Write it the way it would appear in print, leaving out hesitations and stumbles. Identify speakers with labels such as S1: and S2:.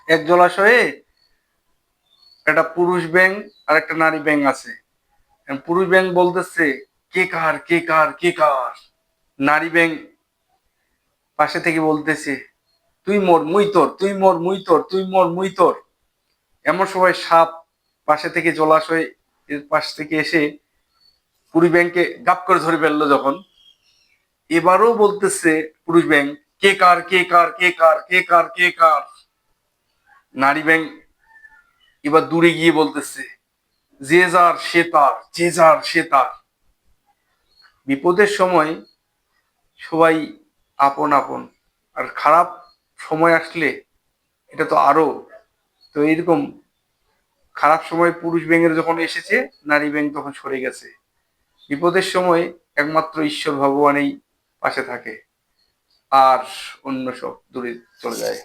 S1: এক জলাশয়ে একটা পুরুষ ব্যাঙ আর একটা নারী ব্যাঙ আছে। পুরুষ ব্যাঙ বলতেছে, কে কার কে কার কে কার। নারী ব্যাঙ পাশে থেকে বলতেছে, তুই মর মুই তোর, তুই মর মুই তোর, তুই মর মুই তোর। এমন সময় সাপ পাশে থেকে জলাশয় এর পাশ থেকে এসে পুরুষ ব্যাংকে গাপ করে ধরে ফেললো যখন, এবারও বলতেছে পুরুষ ব্যাং, কে কার কে কার কে কার কে কার কে কার। নারী ব্যাং এবার দূরে গিয়ে বলতেছে, যে যার সে তার, যে যার সে তার। বিপদের সময় সবাই আপন আপন, আর খারাপ সময় আসলে এটা তো আরো। তো এইরকম খারাপ সময় পুরুষ ব্যাঙের যখন এসেছে, নারী ব্যাঙ তখন সরে গেছে। বিপদের সময় একমাত্র ঈশ্বর ভগবানই পাশে থাকে, আর অন্য সব দূরে চলে যায়।